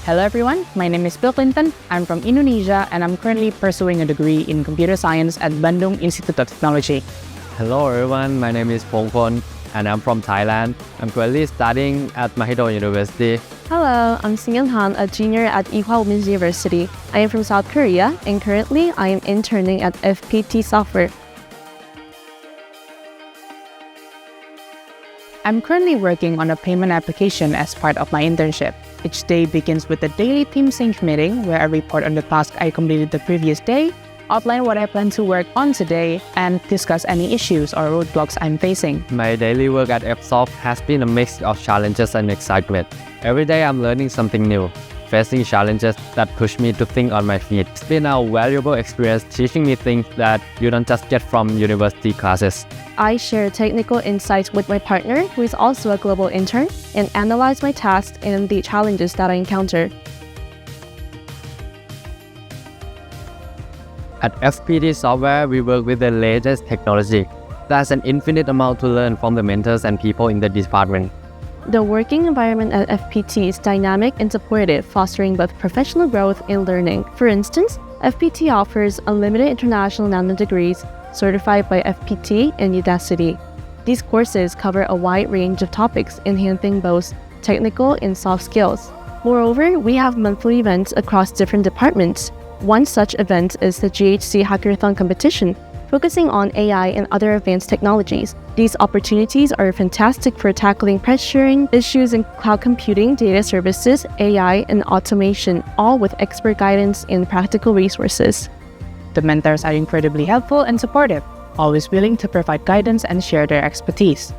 Hello everyone, my name is Bill Clinton. I'm from Indonesia and I'm currently pursuing a degree in computer science at Bandung Institute of Technology. Hello everyone, my name is Pongpon and I'm from Thailand. I'm currently studying at Mahidol University. Hello, I'm Singyun Han, a junior at Ewha Women's University. I am from South Korea and currently I am interning at FPT Software. I'm currently working on a payment application as part of my internship. Each day begins with a daily team sync meeting where I report on the task I completed the previous day, outline what I plan to work on today, and discuss any issues or roadblocks I'm facing. My daily work at FSoft has been a mix of challenges and excitement. Every day I'm learning something new, facing challenges that push me to think on my feet. It's been a valuable experience teaching me things that you don't just get from university classes. I share technical insights with my partner, who is also a global intern, and analyze my tasks and the challenges that I encounter. At FPT Software, we work with the latest technology. There's an infinite amount to learn from the mentors and people in the department. The working environment at FPT is dynamic and supportive, fostering both professional growth and learning. For instance, FPT offers unlimited international nano degrees certified by FPT and Udacity. These courses cover a wide range of topics, enhancing both technical and soft skills. Moreover, we have monthly events across different departments. One such event is the GHC Hackathon competition, focusing on AI and other advanced technologies. These opportunities are fantastic for tackling pressuring issues in cloud computing, data services, AI, and automation, all with expert guidance and practical resources. The mentors are incredibly helpful and supportive, always willing to provide guidance and share their expertise.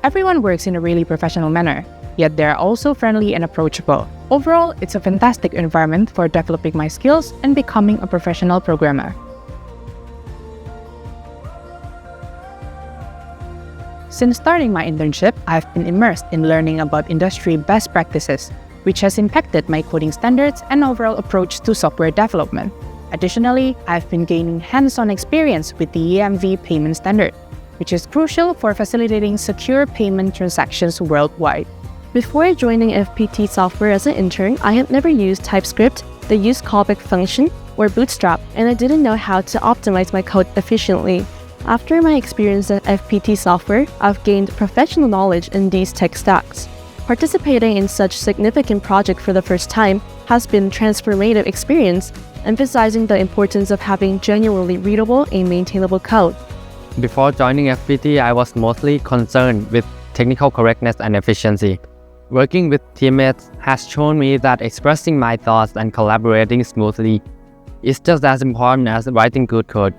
Everyone works in a really professional manner, yet they are also friendly and approachable. Overall, it's a fantastic environment for developing my skills and becoming a professional programmer. Since starting my internship, I've been immersed in learning about industry best practices, which has impacted my coding standards and overall approach to software development. Additionally, I've been gaining hands-on experience with the EMV payment standard, which is crucial for facilitating secure payment transactions worldwide. Before joining FPT Software as an intern, I had never used TypeScript, the use callback function, or Bootstrap, and I didn't know how to optimize my code efficiently. After my experience at FPT Software, I've gained professional knowledge in these tech stacks. Participating in such significant project for the first time has been a transformative experience, emphasizing the importance of having genuinely readable and maintainable code. Before joining FPT, I was mostly concerned with technical correctness and efficiency. Working with teammates has shown me that expressing my thoughts and collaborating smoothly is just as important as writing good code.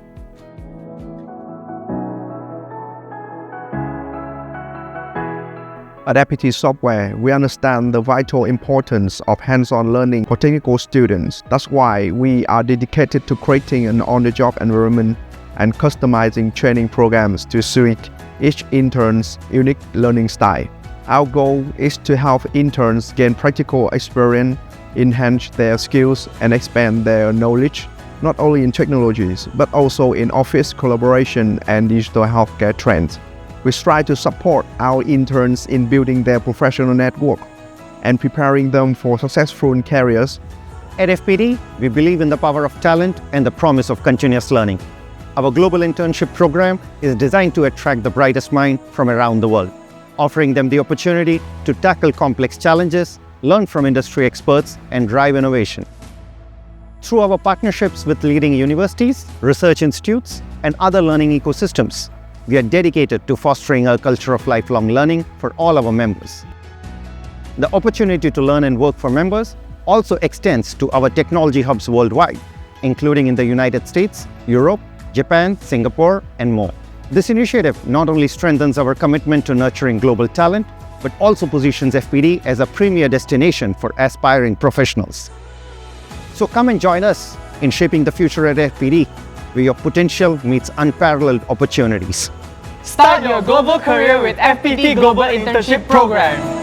At FPT Software, we understand the vital importance of hands-on learning for technical students. That's why we are dedicated to creating an on-the-job environment and customizing training programs to suit each intern's unique learning style. Our goal is to help interns gain practical experience, enhance their skills, and expand their knowledge, not only in technologies, but also in office collaboration and digital healthcare trends. We strive to support our interns in building their professional network and preparing them for successful careers. At FPT, we believe in the power of talent and the promise of continuous learning. Our global internship program is designed to attract the brightest minds from around the world, offering them the opportunity to tackle complex challenges, learn from industry experts, and drive innovation. Through our partnerships with leading universities, research institutes, and other learning ecosystems, we are dedicated to fostering a culture of lifelong learning for all our members. The opportunity to learn and work for members also extends to our technology hubs worldwide, including in the United States, Europe, Japan, Singapore, and more. This initiative not only strengthens our commitment to nurturing global talent, but also positions FPT as a premier destination for aspiring professionals. So come and join us in shaping the future at FPT, where your potential meets unparalleled opportunities. Start your global career with FPT Global Internship Program.